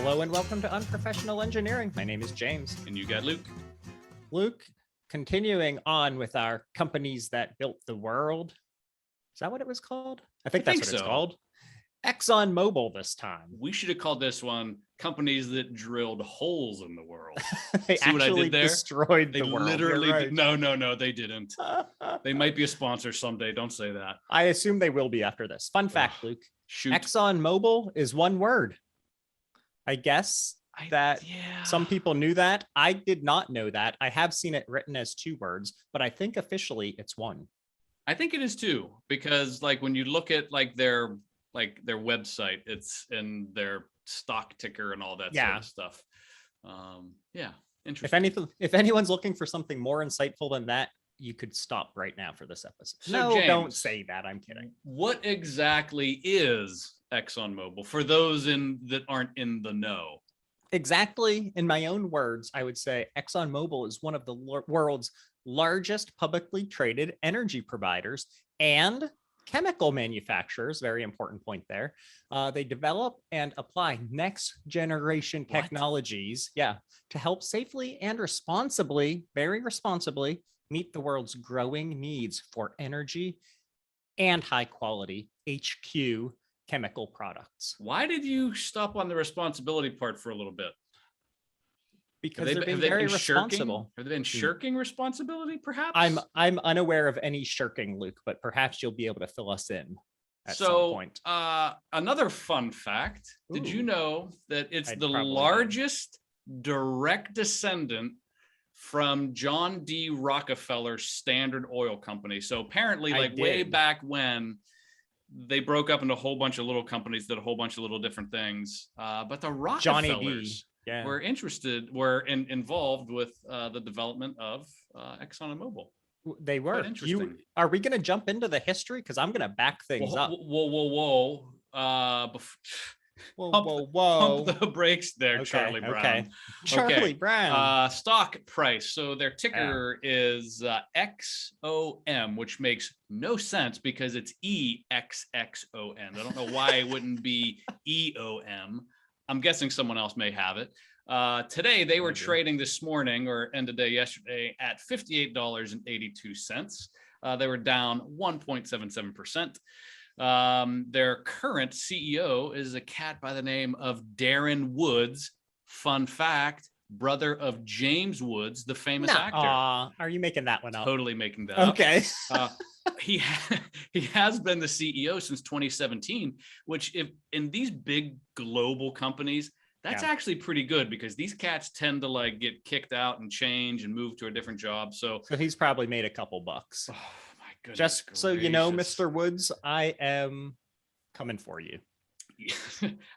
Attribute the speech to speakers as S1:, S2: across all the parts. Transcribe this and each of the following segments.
S1: Hello and welcome to Unprofessional Engineering. My name is James.
S2: And you got Luke.
S1: Luke, continuing on with our companies that built the world. Is that what it was called? I think that's what it's called. ExxonMobil this time.
S2: We should have called this one companies that drilled holes in the world.
S1: They
S2: See what I
S1: actually
S2: did there?
S1: destroyed
S2: They
S1: the world.
S2: literally
S1: You're
S2: did. No, they didn't. They might be a sponsor someday. Don't say that.
S1: I assume they will be after this. Fun fact, Luke.
S2: Shoot.
S1: ExxonMobil is one word. I guess that some people knew that. I did not know that. I have seen it written as two words, but I think officially it's one.
S2: I think it is too, because like when you look at their website, it's in their stock ticker and all that sort of stuff. Interesting.
S1: If anyone's looking for something more insightful than that, you could stop right now for this episode.
S2: So
S1: no,
S2: James,
S1: don't say that. I'm kidding.
S2: What exactly is ExxonMobil for those that aren't in the know?
S1: Exactly. In my own words, I would say ExxonMobil is one of the world's largest publicly traded energy providers and chemical manufacturers. Very important point there. They develop and apply next generation technologies, to help safely and responsibly, very responsibly, meet the world's growing needs for energy and high quality HQ chemical products.
S2: Why did you stop on the responsibility part for a little bit?
S1: Because they're being very responsible.
S2: Have they been shirking responsibility, perhaps?
S1: I'm unaware of any shirking, Luke, but perhaps you'll be able to fill us in at some point.
S2: Another fun fact. Did you know that it's the largest direct descendant from John D. Rockefeller's Standard Oil Company? So apparently, way back when, they broke up into a whole bunch of little companies, did a whole bunch of little different things. But the Rockefellers were involved with the development of Exxon and Mobil.
S1: They were. Are we going to jump into the history? Because I'm going to back things up.
S2: Whoa. Pump the brakes there, Charlie Brown.
S1: Charlie Brown.
S2: Stock price. So their ticker is XOM, which makes no sense because it's EXXON. I don't know why it wouldn't be EOM. I'm guessing someone else may have it. Today, they were trading this morning or end of day yesterday at $58.82. They were down 1.77%. Their current CEO is a cat by the name of Darren Woods. Fun fact, brother of James Woods, the famous actor.
S1: Are you making that one up?
S2: Totally making that up.
S1: Okay.
S2: He has been the CEO since 2017, which if in these big global companies, that's actually pretty good because these cats tend to get kicked out and change and move to a different job. So
S1: he's probably made a couple bucks.
S2: Goodness
S1: Just
S2: gracious.
S1: so you know, Mr. Woods, I am coming for you.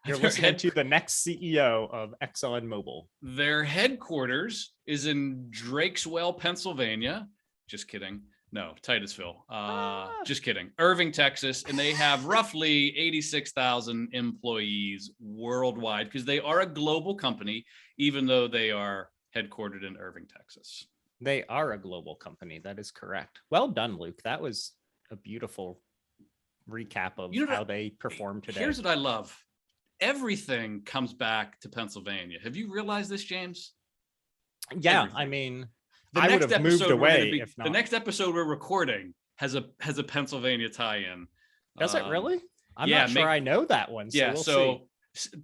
S1: You're listening to the next CEO of ExxonMobil.
S2: Their headquarters is in Drakeswell, Pennsylvania. Just kidding. No, Titusville. Just kidding. Irving, Texas. And they have roughly 86,000 employees worldwide because they are a global company, even though they are headquartered in Irving, Texas.
S1: They are a global company. That is correct. Well done, Luke. That was a beautiful recap of how they performed today.
S2: Here's what I love. Everything comes back to Pennsylvania. Have you realized this, James?
S1: Yeah,
S2: Everything.
S1: I mean, I would have moved away if not.
S2: The next episode we're recording has a Pennsylvania tie-in.
S1: Does it really? I'm not sure I know that one. So we'll see.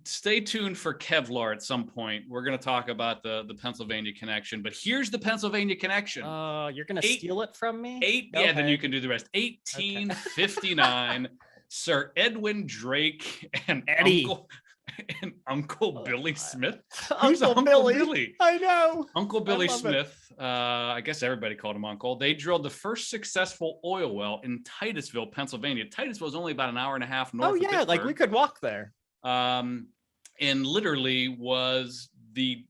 S2: Stay tuned for Kevlar at some point. We're going to talk about the Pennsylvania connection, but here's the Pennsylvania connection.
S1: You're going to steal it from me?
S2: Then you can do the rest. 1859, Sir Edwin Drake and Uncle Billy Smith. Who's Uncle Billy?
S1: I know.
S2: Uncle Billy Smith. I guess everybody called him Uncle. They drilled the first successful oil well in Titusville, Pennsylvania. Titusville is only about an hour and a half north of Pittsburgh.
S1: We could walk there.
S2: And literally was the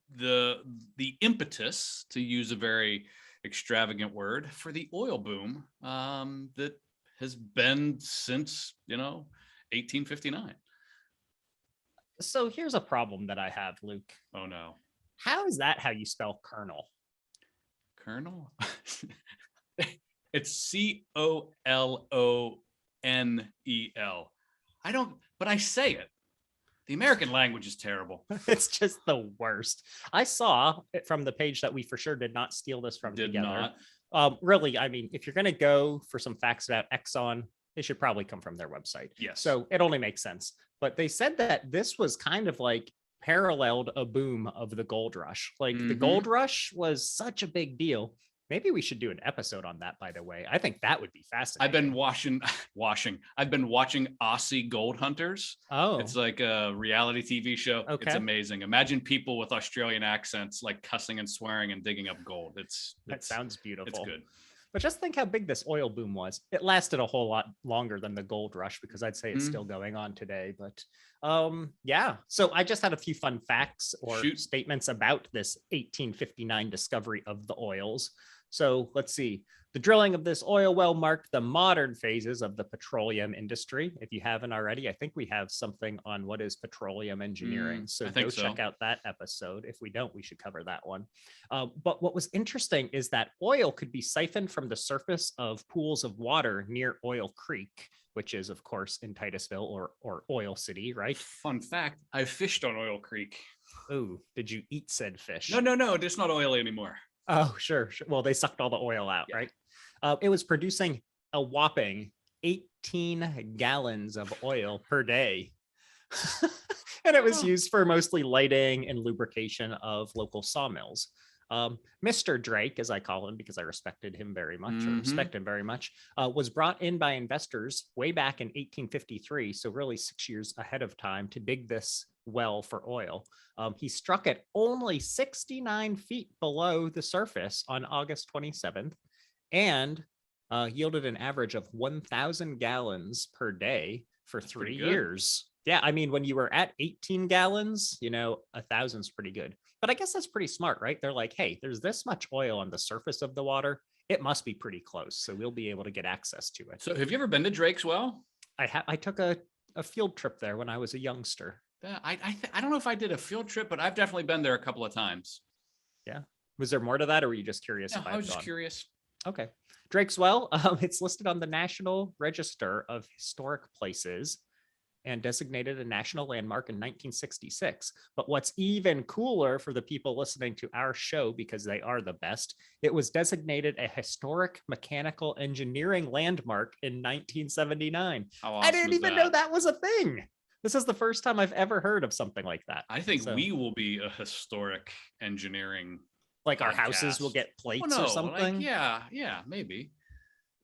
S2: impetus, to use a very extravagant word, for the oil boom that has been since 1859.
S1: So here's a problem that I have, Luke.
S2: Oh no!
S1: How is that how you spell Colonel?
S2: Colonel? It's COLONEL. I don't, but I say it. The American language is terrible.
S1: It's just the worst. I saw it from the page that we for sure did not steal this from
S2: Did
S1: together.
S2: not.
S1: Really, I mean, if you're going to go for some facts about Exxon, they should probably come from their website.
S2: Yes.
S1: So it only makes sense. But they said that this was kind of like paralleled a boom of the gold rush. Like the gold rush was such a big deal. Maybe we should do an episode on that, by the way. I think that would be fascinating.
S2: I've been I've been watching Aussie Gold Hunters.
S1: Oh,
S2: it's like a reality TV show.
S1: Okay.
S2: It's amazing. Imagine people with Australian accents, like cussing and swearing and digging up gold.
S1: That sounds beautiful.
S2: It's good.
S1: But just think how big this oil boom was. It lasted a whole lot longer than the gold rush, because I'd say it's still going on today. But yeah. So I just had a few fun facts or statements about this 1859 discovery of the oils. So let's see. The drilling of this oil well marked the modern phases of the petroleum industry. If you haven't already, I think we have something on what is petroleum engineering. So go check out that episode. If we don't, we should cover that one. But what was interesting is that oil could be siphoned from the surface of pools of water near Oil Creek, which is, of course, in Titusville or Oil City, right?
S2: Fun fact, I fished on Oil Creek.
S1: Oh, did you eat said fish?
S2: No, it's not oily anymore.
S1: Oh, sure. Well, they sucked all the oil out, right? It was producing a whopping 18 gallons of oil per day. And it was used for mostly lighting and lubrication of local sawmills. Mr. Drake, as I call him because I respected him very much, or respect him very much, was brought in by investors way back in 1853, so really 6 years ahead of time, to dig this well for oil. He struck it only 69 feet below the surface on August 27th and yielded an average of 1,000 gallons per day for 3 years. Yeah, I mean, when you were at 18 gallons, 1,000's pretty good. But I guess that's pretty smart, right? They're like, hey, there's this much oil on the surface of the water. It must be pretty close. So we'll be able to get access to it.
S2: So have you ever been to Drake's Well?
S1: I took a field trip there when I was a youngster.
S2: I don't know if I did a field trip, but I've definitely been there a couple of times.
S1: Yeah. Was there more to that, or were you just curious?
S2: No, I was just curious.
S1: Okay. Drake's Well, it's listed on the National Register of Historic Places and designated a national landmark in 1966. But what's even cooler for the people listening to our show, because they are the best, it was designated a historic mechanical engineering landmark in 1979.
S2: How awesome
S1: I didn't even know that was a thing. This is the first time I've ever heard of something like that.
S2: I think we will be a historic engineering
S1: like podcast. Our houses will get plates or something.
S2: Like, yeah, maybe.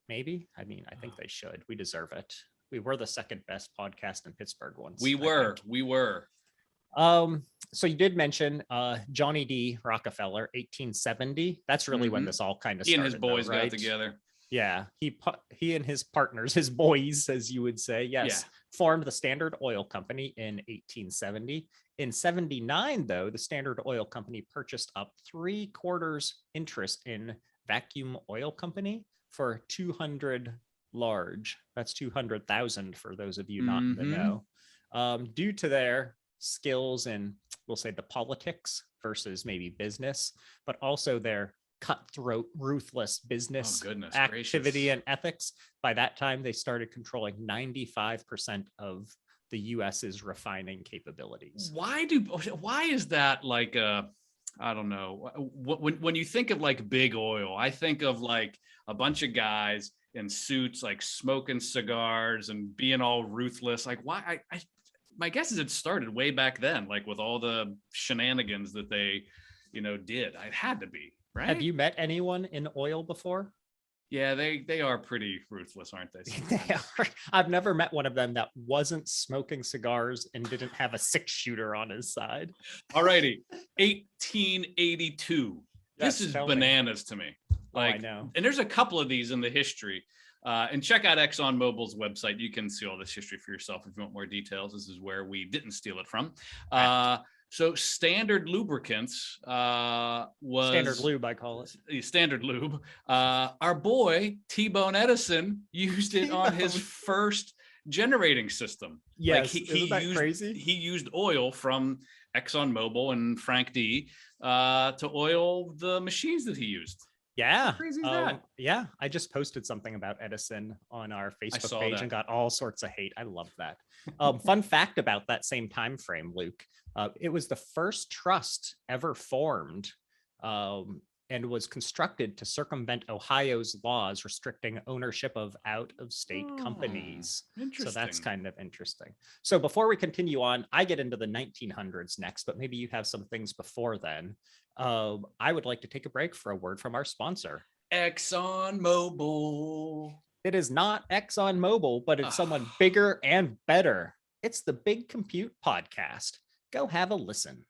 S1: Maybe. I mean, I think they should. We deserve it. We were the second best podcast in Pittsburgh once.
S2: We were.
S1: So you did mention Johnny D. Rockefeller, 1870. That's really when this all kind of started.
S2: He and his boys got together.
S1: Yeah, he and his partners, his boys, as you would say, formed the Standard Oil Company in 1870. In 79, though, the Standard Oil Company purchased up 3/4 interest in Vacuum Oil Company for 200 large. That's 200,000 for those of you not in the know. Due to their skills in, we'll say, the politics versus maybe business, but also their cutthroat, ruthless business activity and ethics. By that time, they started controlling 95% of the US's refining capabilities.
S2: Why is that like I don't know. When you think of like big oil, I think of like a bunch of guys in suits, like smoking cigars and being all ruthless. Like why? My guess is it started way back then, like with all the shenanigans that they, did. It had to be. Right?
S1: Have you met anyone in oil before?
S2: Yeah, they are pretty ruthless, aren't they?
S1: They are. I've never met one of them that wasn't smoking cigars and didn't have a 6-shooter on his side.
S2: All righty. 1882. This is bananas to me. Like,
S1: I know.
S2: And there's a couple of these in the history. And check out ExxonMobil's website. You can see all this history for yourself if you want more details. This is where we didn't steal it from. So Standard Lubricants was
S1: Standard Lube, I call it.
S2: Standard Lube. Our boy T-Bone Edison used it on his first generating system.
S1: Yes, isn't that crazy?
S2: He used oil from ExxonMobil and Frank D to oil the machines that he used.
S1: Yeah.
S2: How crazy is that?
S1: Yeah. I just posted something about Edison on our Facebook
S2: saw
S1: page
S2: that.
S1: and got all sorts of hate. I love that. Fun fact about that same time frame, Luke. It was the first trust ever formed, and was constructed to circumvent Ohio's laws restricting ownership of out-of-state companies. So that's
S2: Interesting.
S1: kind of interesting. So before we continue on, I get into the 1900s next, but maybe you have some things before then. I would like to take a break for a word from our sponsor.
S2: ExxonMobil.
S1: It is not ExxonMobil, but it's someone bigger and better. It's the Big Compute Podcast. Go have a listen.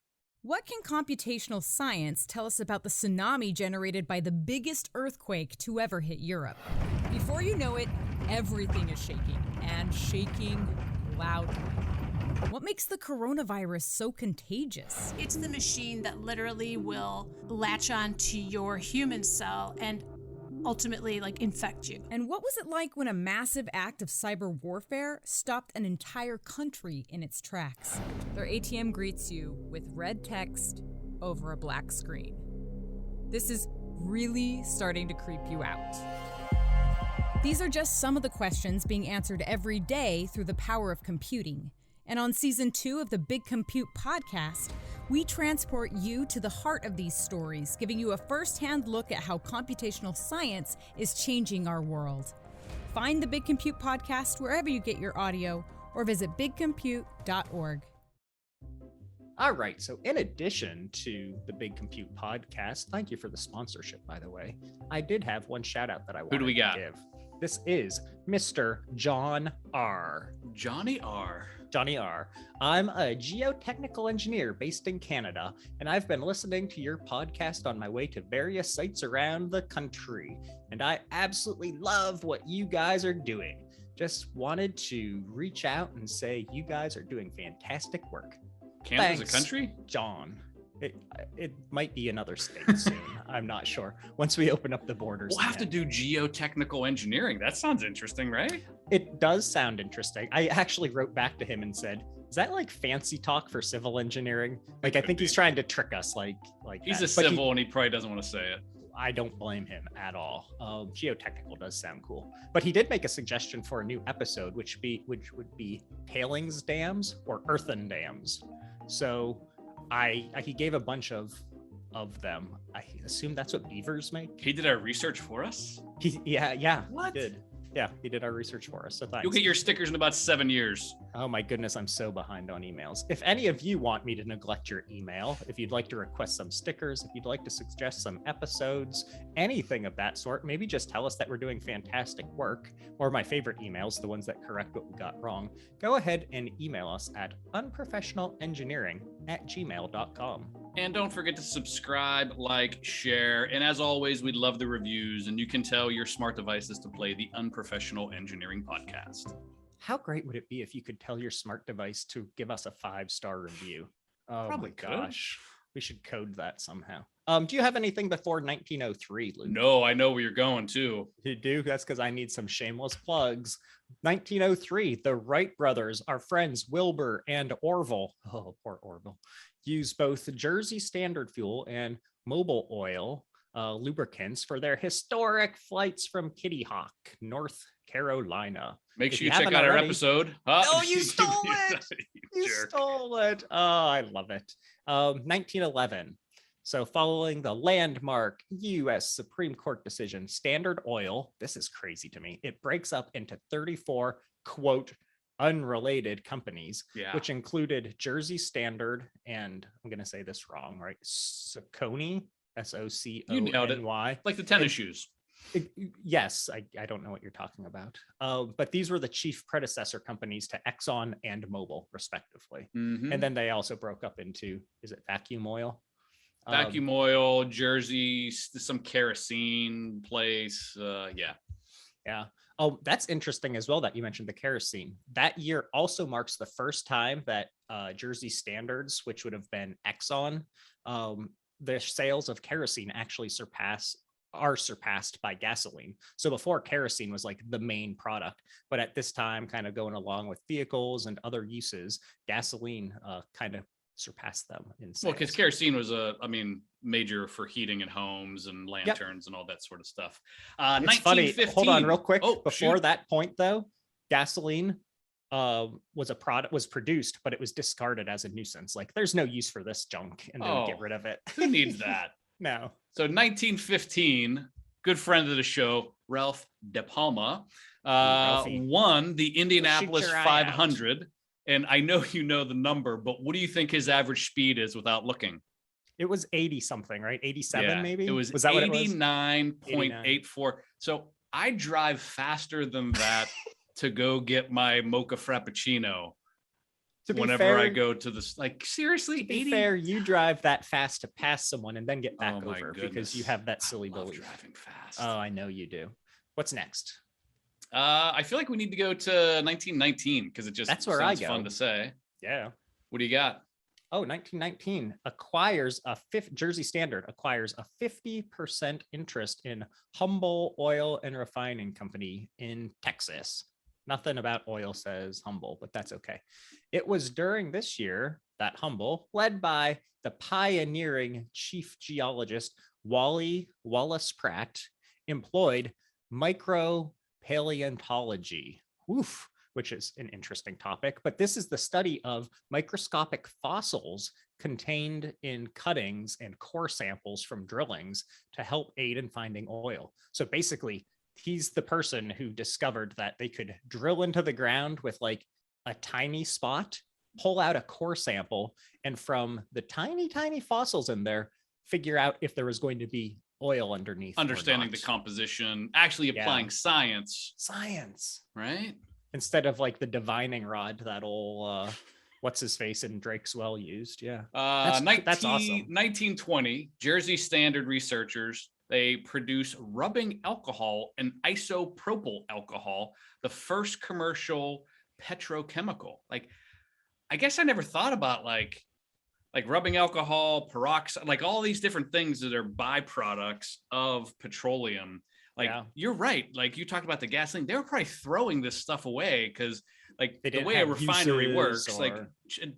S3: What can computational science tell us about the tsunami generated by the biggest earthquake to ever hit Europe? Before you know it, everything is shaking, and shaking loudly. What makes the coronavirus so contagious?
S4: It's the machine that literally will latch on to your human cell and ultimately infect you.
S3: And what was it like when a massive act of cyber warfare stopped an entire country in its tracks? Their ATM greets you with red text over a black screen. This is really starting to creep you out. These are just some of the questions being answered every day through the power of computing. And on Season 2 of the Big Compute Podcast, we transport you to the heart of these stories, giving you a first-hand look at how computational science is changing our world. Find the Big Compute Podcast wherever you get your audio, or visit bigcompute.org.
S1: All right, so in addition to the Big Compute Podcast, thank you for the sponsorship, by the way, I did have one shout out that I wanted to give. This is Mr. John R.
S2: Johnny R.
S1: Johnny R. I'm a geotechnical engineer based in Canada, and I've been listening to your podcast on my way to various sites around the country, and I absolutely love what you guys are doing. Just wanted to reach out and say you guys are doing fantastic work.
S2: Canada's
S1: Thanks,
S2: a country?
S1: John. It might be another state soon. I'm not sure. Once we open up the borders,
S2: we'll have to do geotechnical engineering. That sounds interesting, right?
S1: It does sound interesting. I actually wrote back to him and said, "Is that like fancy talk for civil engineering?" Like, I think he's trying to trick us. Like
S2: he's
S1: that.
S2: a civil, and he probably doesn't want to say it.
S1: I don't blame him at all. Geotechnical does sound cool, but he did make a suggestion for a new episode, which would be tailings dams or earthen dams. So he gave a bunch of them. I assume that's what beavers make.
S2: He did our research for us.
S1: Yeah.
S2: What?
S1: He did. Yeah, he did our research for us. So thanks.
S2: You'll get your stickers in about 7 years.
S1: Oh my goodness, I'm so behind on emails. If any of you want me to neglect your email, if you'd like to request some stickers, if you'd like to suggest some episodes, anything of that sort, maybe just tell us that we're doing fantastic work, or my favorite emails, the ones that correct what we got wrong, go ahead and email us at unprofessionalengineering@gmail.com.
S2: And don't forget to subscribe, like, share, and as always, we love the reviews, and you can tell your smart devices to play the Unprofessional Engineering Podcast.
S1: How great would it be if you could tell your smart device to give us a 5-star review? Oh
S2: Probably
S1: my gosh. We should code that somehow. Do you have anything before 1903, Luke?
S2: No, I know where you're going too.
S1: You do? That's because I need some shameless plugs. 1903, the Wright brothers, our friends Wilbur and Orville. Oh, poor Orville. Use both Jersey Standard fuel and Mobil oil lubricants for their historic flights from Kitty Hawk, North Carolina.
S2: Make sure you check out our episode.
S1: Oh, you stole it! You stole it. Oh, I love it. 1911. So following the landmark U.S. Supreme Court decision, Standard Oil, this is crazy to me, it breaks up into 34, quote, unrelated companies, which included Jersey Standard and, I'm going to say this wrong, right? Saucony, Socony.
S2: You nailed it. Like the tennis shoes.
S1: Yes, I don't know what you're talking about. But these were the chief predecessor companies to Exxon and Mobil, respectively.
S2: Mm-hmm.
S1: And then they also broke up into, is it vacuum oil?
S2: Vacuum oil, Jersey, some kerosene place.
S1: Yeah. Oh, that's interesting as well that you mentioned the kerosene. That year also marks the first time that Jersey Standards, which would have been Exxon, their sales of kerosene actually are surpassed by gasoline. So before, kerosene was like the main product, but at this time, kind of going along with vehicles and other uses, gasoline kind of surpass them in sales.
S2: Well, because kerosene was major for heating in homes and lanterns and all that sort of stuff.
S1: It's funny. Hold on real quick. Before that point though, gasoline was produced, but it was discarded as a nuisance. Like there's no use for this junk, and they would get rid of it.
S2: Who needs that?
S1: No.
S2: So 1915, good friend of the show, Ralph De Palma, won the Indianapolis 500. And I know you know the number, but what do you think his average speed is without looking?
S1: It was 80 something, right? 87 maybe?
S2: It was
S1: that
S2: 89.84. So I drive faster than that to go get my mocha frappuccino whenever I go to this. Like, seriously,
S1: to be 80? Fair, you drive that fast to pass someone and then get back over because you have that silly belief.
S2: Driving fast.
S1: Oh, I know you do. What's next?
S2: I feel like we need to go to 1919 because it just sounds fun to say.
S1: Yeah.
S2: What do you got?
S1: Oh, 1919 Jersey Standard acquires a 50% interest in Humble Oil and Refining Company in Texas. Nothing about oil says Humble, but that's okay. It was during this year that Humble, led by the pioneering chief geologist Wally Wallace Pratt, employed micropaleontology, which is an interesting topic. But this is the study of microscopic fossils contained in cuttings and core samples from drillings to help aid in finding oil. So basically, he's the person who discovered that they could drill into the ground with like a tiny spot, pull out a core sample, and from the tiny, tiny fossils in there, figure out if there was going to be oil underneath.
S2: Understanding the composition, actually applying science. Right?
S1: Instead of like the divining rod that old, what's his face in Drake's Well used. Yeah.
S2: That's awesome. 1920, Jersey Standard researchers, they produce rubbing alcohol and isopropyl alcohol, the first commercial petrochemical. Like, I guess I never thought about like rubbing alcohol, peroxide, like all these different things that are byproducts of petroleum. Like, you're right. Like you talked about the gasoline, they were probably throwing this stuff away because like the way a refinery works, like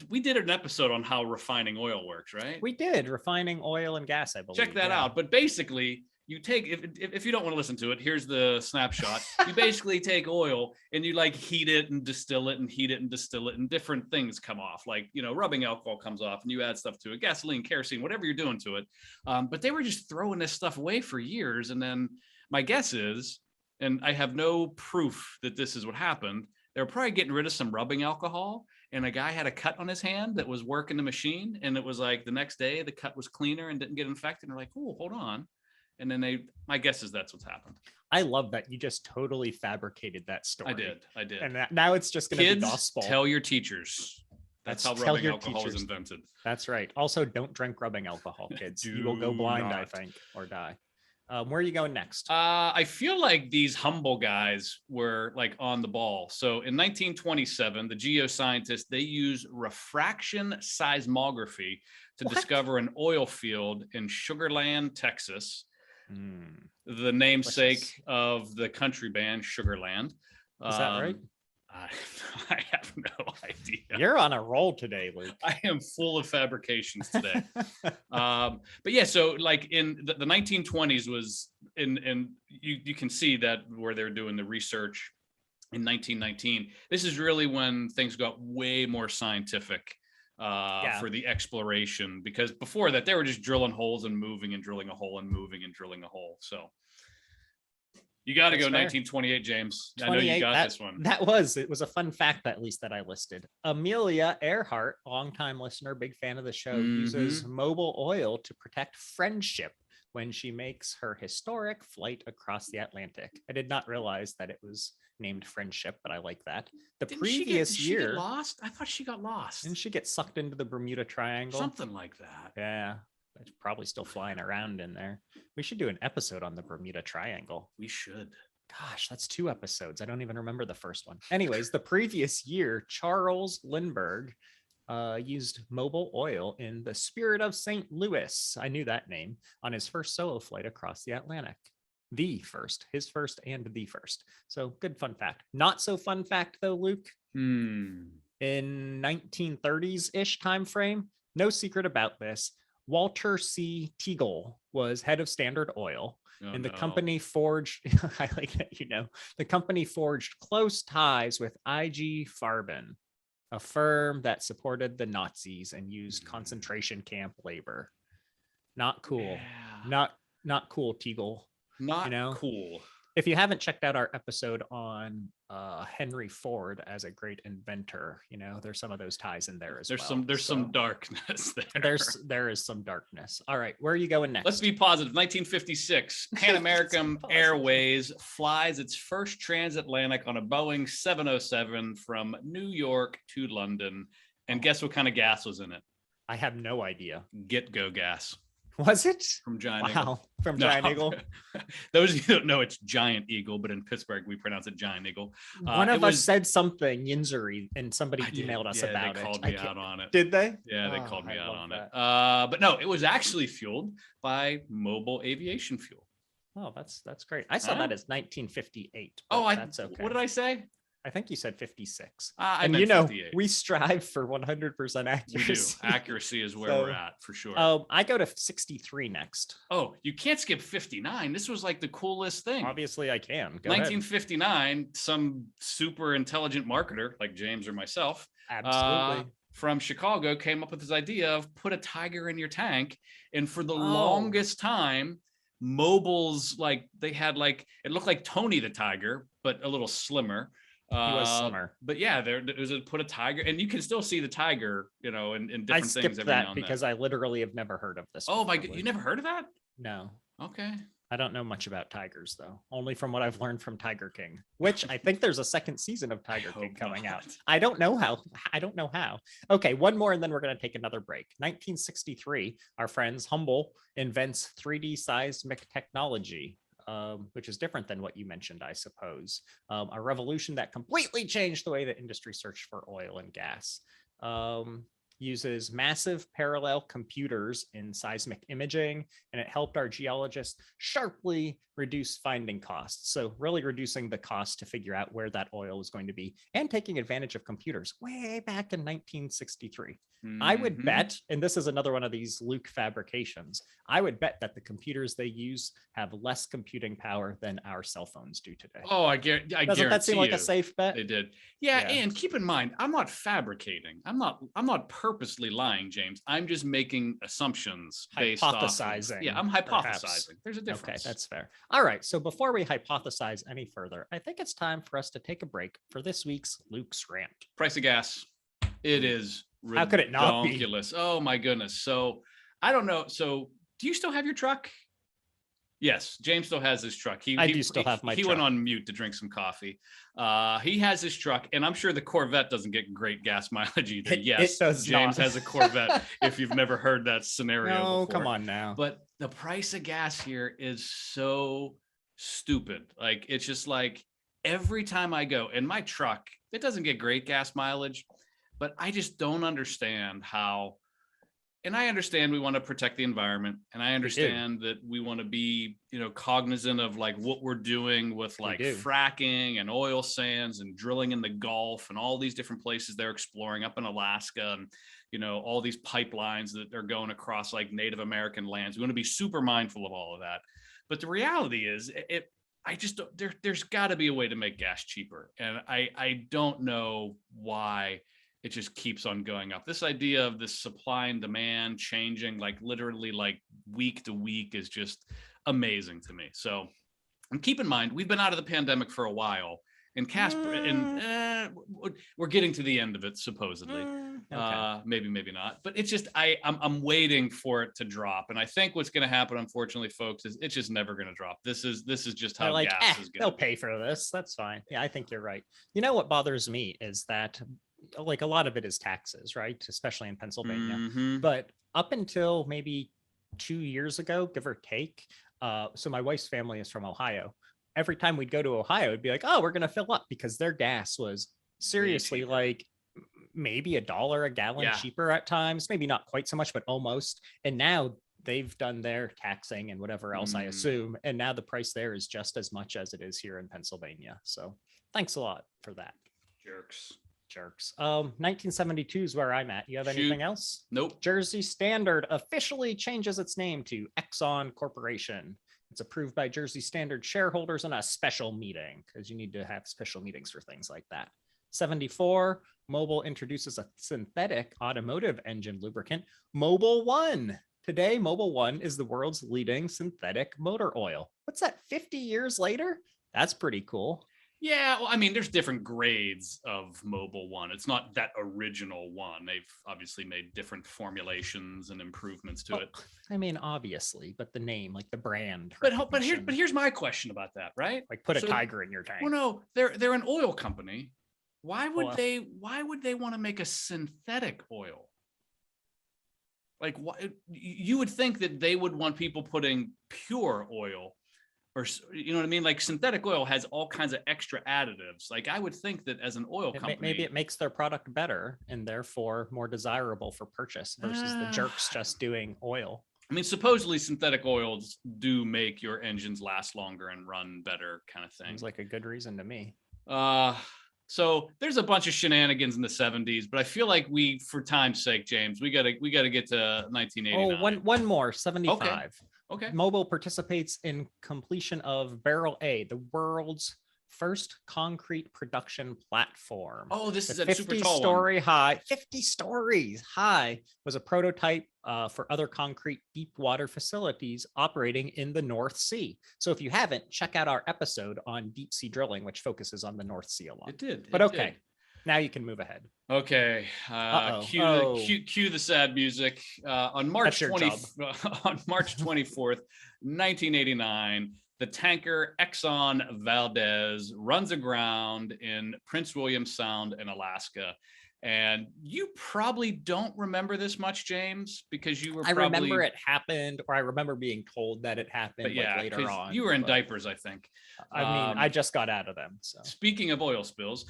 S2: we did an episode on how refining oil works, right?
S1: We did refining oil and gas, I believe.
S2: Check that out. But basically you take, if you don't want to listen to it, here's the snapshot. You basically take oil and you like heat it and distill it and heat it and distill it and different things come off. Like, you know, rubbing alcohol comes off and you add stuff to it, gasoline, kerosene, whatever you're doing to it. But they were just throwing this stuff away for years. And then my guess is, and I have no proof that this is what happened, they were probably getting rid of some rubbing alcohol and a guy had a cut on his hand that was working the machine. And it was like the next day the cut was cleaner and didn't get infected. And they're like, oh, hold on. And then my guess is that's what's happened.
S1: I love that you just totally fabricated that story.
S2: I did.
S1: And now it's just going to be gospel.
S2: Tell your teachers. That's how rubbing alcohol was invented.
S1: That's right. Also, don't drink rubbing alcohol, kids. You will go blind, I think, or die. Where are you going next?
S2: I feel like these Humble guys were like on the ball. So in 1927, the geoscientists, they use refraction seismography to discover an oil field in Sugar Land, Texas. The namesake of the country band Sugarland.
S1: Is that right?
S2: I have no idea.
S1: You're on a roll today, Luke.
S2: I am full of fabrications today. But yeah, so like in the 1920s was in you can see that where they're doing the research in 1919. This is really when things got way more scientific. For the exploration, because before that they were just drilling holes and moving and drilling a hole and moving and drilling a hole. So you got to go 1928, James. I know you got this one.
S1: It was a fun fact, at least that I listed. Amelia Earhart, longtime listener, big fan of the show, uses Mobil oil to protect friendship when she makes her historic flight across the Atlantic. I did not realize that it was named Friendship, but I like that. Previous year,
S2: she get lost? I thought she got lost.
S1: Didn't she get sucked into the Bermuda Triangle?
S2: Something like that.
S1: Yeah, it's probably still flying around in there. We should do an episode on the Bermuda Triangle.
S2: We should.
S1: Gosh, that's 2 episodes. I don't even remember the first one. Anyways, the previous year, Charles Lindbergh used Mobil oil in the Spirit of St. Louis, I knew that name, on his first solo flight across the Atlantic. His first and the first. So good fun fact. Not so fun fact though, Luke. In 1930s-ish time frame, no secret about this. Walter C. Teagle was head of Standard Oil, and the company forged, I like that, the company forged close ties with IG Farben, a firm that supported the Nazis and used concentration camp labor. Not cool.
S2: Yeah.
S1: Not cool, Teagle.
S2: Not cool.
S1: If you haven't checked out our episode on Henry Ford as a great inventor, there's some of those ties in there as well.
S2: There's some darkness there.
S1: There is some darkness. All right, where are you going next?
S2: Let's be positive. 1956, Pan American Airways flies its first transatlantic on a Boeing 707 from New York to London. And guess what kind of gas was in it?
S1: I have no idea.
S2: Get-go gas.
S1: Was it?
S2: From Giant Eagle.
S1: From Giant Eagle.
S2: Those of you who don't know, it's Giant Eagle, but in Pittsburgh, we pronounce it Giant Eagle.
S1: One of us said something, Yinzuri, and somebody emailed us about it.
S2: They called me out on it.
S1: Did they?
S2: Yeah, they called me out on it. But no, it was actually fueled by Mobil aviation fuel.
S1: Oh, that's great. I saw that as 1958.
S2: That's okay. What did I say?
S1: I think you said 56.
S2: I meant 58.
S1: We strive for 100% accuracy.
S2: We do. Accuracy is where we're at, for sure.
S1: I go to 63 next.
S2: Oh, you can't skip 59. This was like the coolest thing.
S1: Obviously, I can. Go
S2: 1959, ahead. Some super intelligent marketer like James or myself,
S1: absolutely,
S2: from Chicago, came up with this idea of put a tiger in your tank. And for the longest time, Mobil's it looked like Tony the Tiger, but a little slimmer.
S1: He was slimmer.
S2: But yeah, there was put a tiger, and you can still see the tiger, in different things.
S1: I skipped that because I literally have never heard of this.
S2: Oh my God, you never heard of that?
S1: No.
S2: Okay.
S1: I don't know much about tigers, though. Only from what I've learned from Tiger King, which I think there's a second season of Tiger King coming out. I don't know how. Okay, one more, and then we're going to take another break. 1963, our friends Humble invents 3D seismic technology. Which is different than what you mentioned, I suppose. A revolution that completely changed the way the industry searched for oil and gas. Uses massive parallel computers in seismic imaging, and it helped our geologists sharply reduce finding costs. So really reducing the cost to figure out where that oil is going to be, and taking advantage of computers way back in 1963. I would bet, and this is another one of these Luke fabrications, I would bet that the computers they use have less computing power than our cell phones do today.
S2: Oh, I guarantee.
S1: Doesn't that seem like a safe bet?
S2: They did. Yeah, and keep in mind, I'm not fabricating. I'm not purposely lying, James. I'm just making assumptions based
S1: hypothesizing.
S2: I'm hypothesizing.
S1: Perhaps.
S2: There's a difference.
S1: Okay, that's fair. All right, so before we hypothesize any further, I think it's time for us to take a break for this week's Luke's Rant.
S2: Price of gas. It is ridiculous.
S1: How could it not be?
S2: Oh my goodness. So I don't know. So do you still have your truck? Yes, James still has his truck.
S1: I do still have my truck.
S2: He went on mute to drink some coffee. He has his truck, and I'm sure the Corvette doesn't get great gas mileage either. Yes,
S1: it does
S2: James
S1: not.
S2: has a Corvette, if you've never heard that scenario before.
S1: Come on now.
S2: But the price of gas here is so stupid. Like, it's just like every time I go in my truck, it doesn't get great gas mileage, but I just don't understand how. And I understand we want to protect the environment, and I understand that we want to be, cognizant of like what we're doing with like fracking and oil sands and drilling in the Gulf and all these different places they're exploring up in Alaska, and all these pipelines that are going across like Native American lands. We want to be super mindful of all of that. But the reality is, there's got to be a way to make gas cheaper, and I don't know why it just keeps on going up. This idea of this supply and demand changing like literally like week to week is just amazing to me. So, and keep in mind, we've been out of the pandemic for a while, and we're getting to the end of it supposedly. Okay. Maybe not, but it's just I'm waiting for it to drop, and I think what's going to happen, unfortunately, folks, is it's just never going to drop. This is just how gas is going.
S1: They'll pay for this. That's fine. Yeah, I think you're right. What bothers me is that, like, a lot of it is taxes, right? Especially in Pennsylvania.
S2: Mm-hmm.
S1: But up until maybe 2 years ago, give or take. So my wife's family is from Ohio. Every time we'd go to Ohio, it'd be like, oh, we're going to fill up, because their gas was seriously like maybe $1 a gallon cheaper at times. Maybe not quite so much, but almost. And now they've done their taxing and whatever else, I assume. And now the price there is just as much as it is here in Pennsylvania. So thanks a lot for that. jerks. 1972 is where I'm at. You have anything else?
S2: Nope.
S1: Jersey Standard officially changes its name to Exxon Corporation. It's approved by Jersey Standard shareholders in a special meeting, because you need to have special meetings for things like that. 74, Mobil introduces a synthetic automotive engine lubricant, Mobil 1. Today, Mobil 1 is the world's leading synthetic motor oil. What's that, 50 years later? That's pretty cool.
S2: Yeah, well, I mean, there's different grades of Mobil 1. It's not that original one. They've obviously made different formulations and improvements to it.
S1: I mean, obviously, but the name, like the brand.
S2: But here's my question about that, right?
S1: Like put a tiger in your tank.
S2: Well, no, they're an oil company. Why would they want to make a synthetic oil? Like, you would think that they would want people putting pure oil, or, you know what I mean? Like, synthetic oil has all kinds of extra additives. Like, I would think that as an oil company,
S1: maybe it makes their product better and therefore more desirable for purchase versus the jerks just doing oil.
S2: I mean, supposedly synthetic oils do make your engines last longer and run better, kind of thing.
S1: Seems like a good reason to me.
S2: So there's a bunch of shenanigans in the 70s, but I feel like for time's sake, James, we gotta get to 1989.
S1: Oh, one more, 75.
S2: Okay.
S1: Mobil participates in completion of Barrel A, the world's first concrete production platform.
S2: Oh, this is
S1: a
S2: a super tall
S1: 50-story high. 50 stories high was a prototype for other concrete deep water facilities operating in the North Sea. So if you haven't, check out our episode on deep sea drilling, which focuses on the North Sea a lot.
S2: It did.
S1: But okay, now you can move ahead.
S2: Okay. Cue the sad music. On March 24th, 1989, the tanker Exxon Valdez runs aground in Prince William Sound in Alaska. And you probably don't remember this much, James, because you were probably...
S1: I remember it happened, or I remember being told that it happened later on.
S2: You were in diapers, I think.
S1: I mean, I just got out of them. So.
S2: Speaking of oil spills,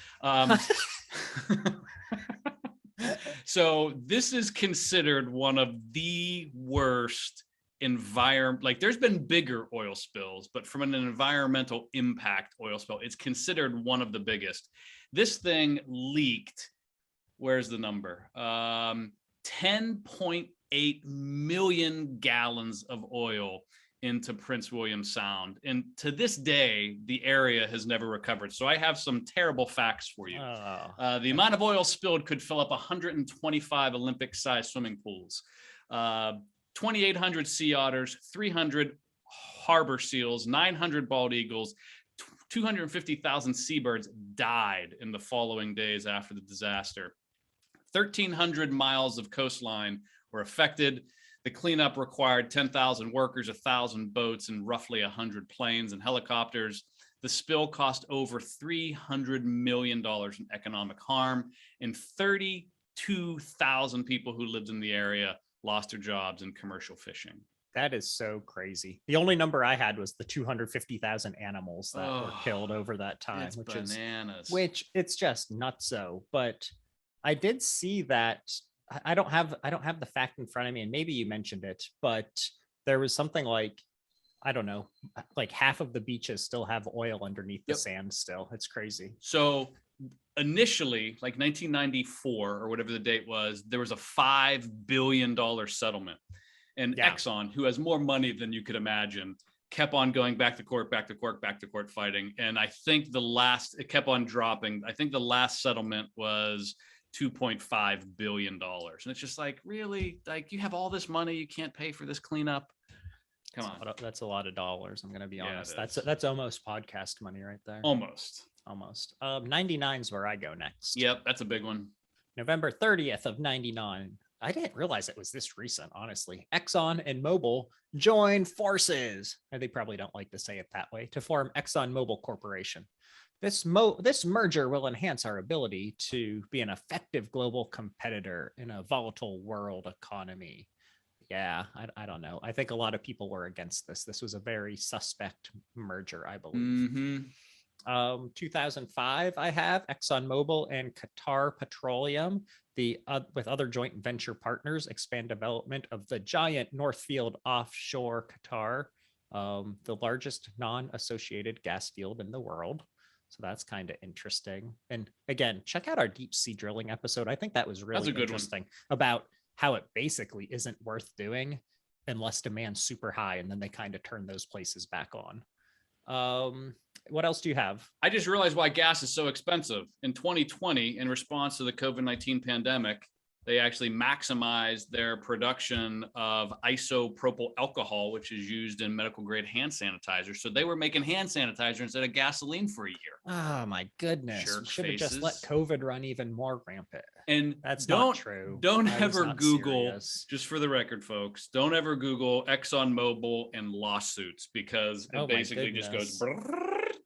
S2: so this is considered one of the worst environment. Like, there's been bigger oil spills, but from an environmental impact oil spill, it's considered one of the biggest. This thing leaked. Where's the number? 10.8 million gallons of oil into Prince William Sound. And to this day, the area has never recovered. So I have some terrible facts for you. The amount of oil spilled could fill up 125 Olympic-sized swimming pools, 2,800 sea otters, 300 harbor seals, 900 bald eagles, 250,000 seabirds died in the following days after the disaster. 1,300 miles of coastline were affected. The cleanup required 10,000 workers, 1,000 boats, and roughly 100 planes and helicopters. The spill cost over $300 million in economic harm, and 32,000 people who lived in the area lost their jobs in commercial fishing.
S1: That is so crazy. The only number I had was the 250,000 animals that were killed over that time,
S2: which is bananas.
S1: Which it's just nutso. But I did see that. I don't have the fact in front of me, and maybe you mentioned it, but there was something like, I don't know, like half of the beaches still have oil underneath the sand still. It's crazy.
S2: So initially, like 1994 or whatever the date was, there was a $5 billion settlement. And Exxon, who has more money than you could imagine, kept on going back to court fighting. And I think it kept on dropping. I think the last settlement was $2.5 billion. And it's just like, really? Like, you have all this money, you can't pay for this cleanup? Come on.
S1: That's a lot of dollars. I'm going to be honest. That's almost podcast money right there.
S2: Almost.
S1: 99 is where I go next.
S2: Yep. That's a big one.
S1: November 30th of 99. I didn't realize it was this recent, honestly. Exxon and Mobil join forces, and they probably don't like to say it that way, to form ExxonMobil Corporation. This merger will enhance our ability to be an effective global competitor in a volatile world economy. Yeah, I don't know. I think a lot of people were against this. This was a very suspect merger, I believe.
S2: Mm-hmm.
S1: 2005, I have ExxonMobil and Qatar Petroleum, with other joint venture partners, expand development of the giant North Field offshore Qatar, the largest non-associated gas field in the world. So that's kind of interesting. And again, check out our deep sea drilling episode. I think that was really
S2: a good
S1: interesting about how it basically isn't worth doing unless demand's super high, and then they kind of turn those places back on. What else do you have?
S2: I just realized why gas is so expensive. In 2020, in response to the COVID-19 pandemic, they actually maximized their production of isopropyl alcohol, which is used in medical grade hand sanitizer. So they were making hand sanitizer instead of gasoline for a year.
S1: Oh my goodness.
S2: Jerk
S1: Should have just let
S2: faces.
S1: COVID run even more rampant.
S2: And
S1: That's
S2: don't,
S1: not true.
S2: Don't
S1: I was
S2: ever
S1: not
S2: Google,
S1: serious.
S2: just for the record, folks, don't ever Google ExxonMobil and lawsuits, because it basically just goes.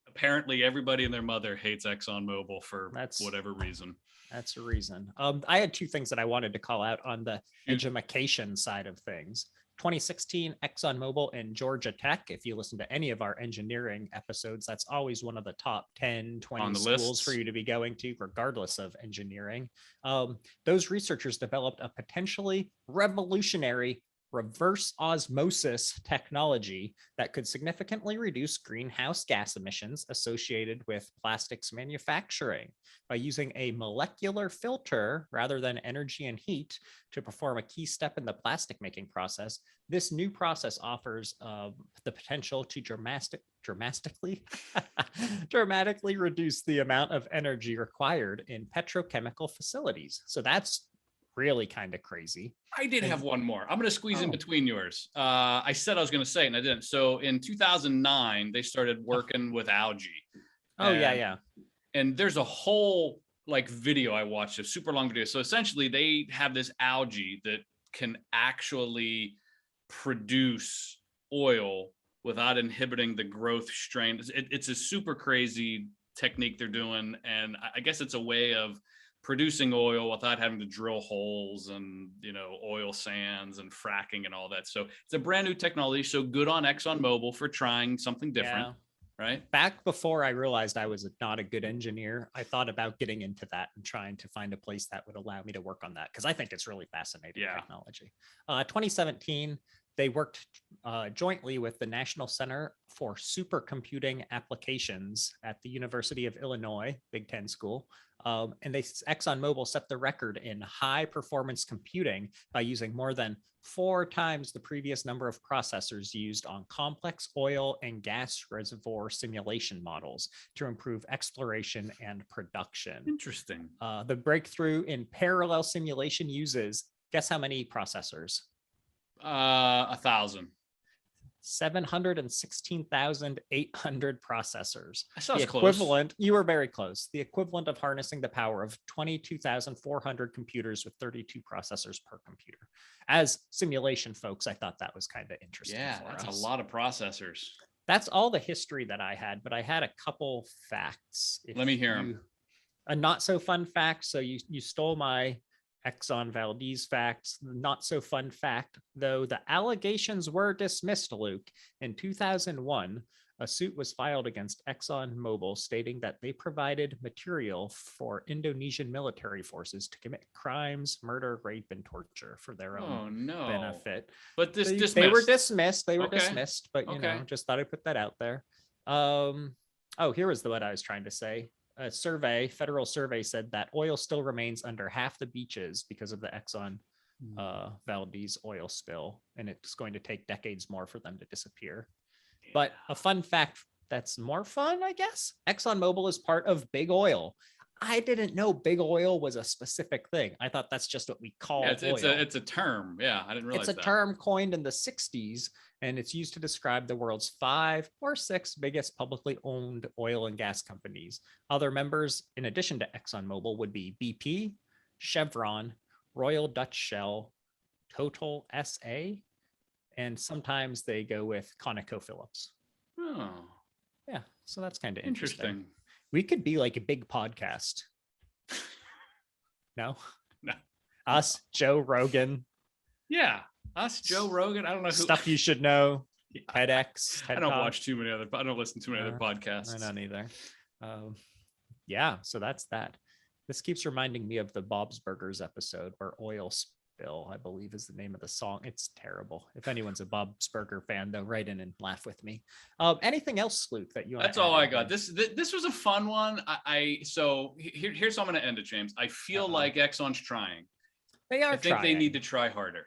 S2: Apparently, everybody and their mother hates ExxonMobil for whatever reason.
S1: That's a reason. I had two things that I wanted to call out on the education side of things. 2016, ExxonMobil and Georgia Tech. If you listen to any of our engineering episodes, that's always one of the top 10, 20 schools for you to be going to, regardless of engineering. Those researchers developed a potentially revolutionary reverse osmosis technology that could significantly reduce greenhouse gas emissions associated with plastics manufacturing by using a molecular filter rather than energy and heat to perform a key step in the plastic making process. This new process offers the potential to dramatically reduce the amount of energy required in petrochemical facilities. So that's really kind of crazy.
S2: I did have one more. I'm going to squeeze in between yours. I said I was going to say it and I didn't. So in 2009, they started working with algae.
S1: Yeah.
S2: And there's a whole video I watched, a super long video. So essentially they have this algae that can actually produce oil without inhibiting the growth strain. It's a super crazy technique they're doing. And I guess it's a way of producing oil without having to drill holes and, oil sands and fracking and all that. So it's a brand new technology. So good on ExxonMobil for trying something different, right?
S1: Back before I realized I was not a good engineer, I thought about getting into that and trying to find a place that would allow me to work on that, because I think it's really fascinating technology. 2017, they worked jointly with the National Center for Supercomputing Applications at the University of Illinois, Big Ten school. And ExxonMobil set the record in high performance computing by using more than 4 times the previous number of processors used on complex oil and gas reservoir simulation models to improve exploration and production.
S2: Interesting.
S1: The breakthrough in parallel simulation uses, guess how many processors?
S2: 1,000.
S1: 716,800 processors.
S2: I saw the
S1: equivalent. You were very close. The equivalent of harnessing the power of 22,400 computers with 32 processors per computer. As simulation folks, I thought that was kind of interesting.
S2: Yeah, that's a lot of processors.
S1: That's all the history that I had, but I had a couple facts.
S2: Let me hear them.
S1: A not so fun fact. So you stole my Exxon Valdez facts. Not so fun fact, though, the allegations were dismissed, Luke. In 2001, a suit was filed against ExxonMobil stating that they provided material for Indonesian military forces to commit crimes, murder, rape, and torture for their own benefit.
S2: But they
S1: were dismissed. They were dismissed, but just thought I'd put that out there. Here was what I was trying to say. A federal survey said that oil still remains under half the beaches because of the Exxon Valdez oil spill, and it's going to take decades more for them to disappear. Yeah. But a fun fact that's more fun, I guess, ExxonMobil is part of Big Oil. I didn't know big oil was a specific thing. I thought that's just what we call oil.
S2: It's a term. Yeah, I didn't realize
S1: it's a term coined in the 60s, and it's used to describe the world's 5 or 6 biggest publicly owned oil and gas companies. Other members, in addition to ExxonMobil, would be BP, Chevron, Royal Dutch Shell, Total SA, and sometimes they go with ConocoPhillips.
S2: Oh.
S1: Yeah, so that's kind of interesting. We could be like a big podcast. No?
S2: No.
S1: Us, Joe Rogan.
S2: Yeah. Us, Joe Rogan. I don't know who.
S1: Stuff you should know. TEDx.
S2: I don't watch too many other. I don't listen to many other podcasts.
S1: I don't either. Yeah. So that's that. This keeps reminding me of the Bob's Burgers episode where oil Bill, I believe is the name of the song. It's terrible. If anyone's a Bob Burger fan, though, write in and laugh with me. Anything else, Sloop, that you want?
S2: That's all I got. This was a fun one. So here's how I'm going to end it, James. I feel like Exxon's trying.
S1: They are.
S2: I think they need to try harder.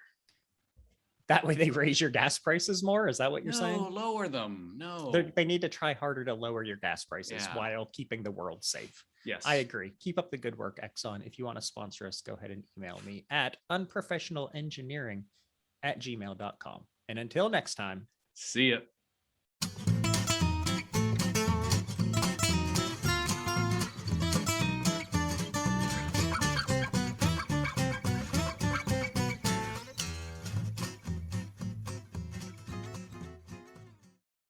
S1: That way they raise your gas prices more? Is that what you're saying?
S2: No, lower them. No.
S1: They need to try harder to lower your gas prices while keeping the world safe.
S2: Yes.
S1: I agree. Keep up the good work, Exxon. If you want to sponsor us, go ahead and email me at unprofessionalengineering@gmail.com. And until next time,
S2: see ya.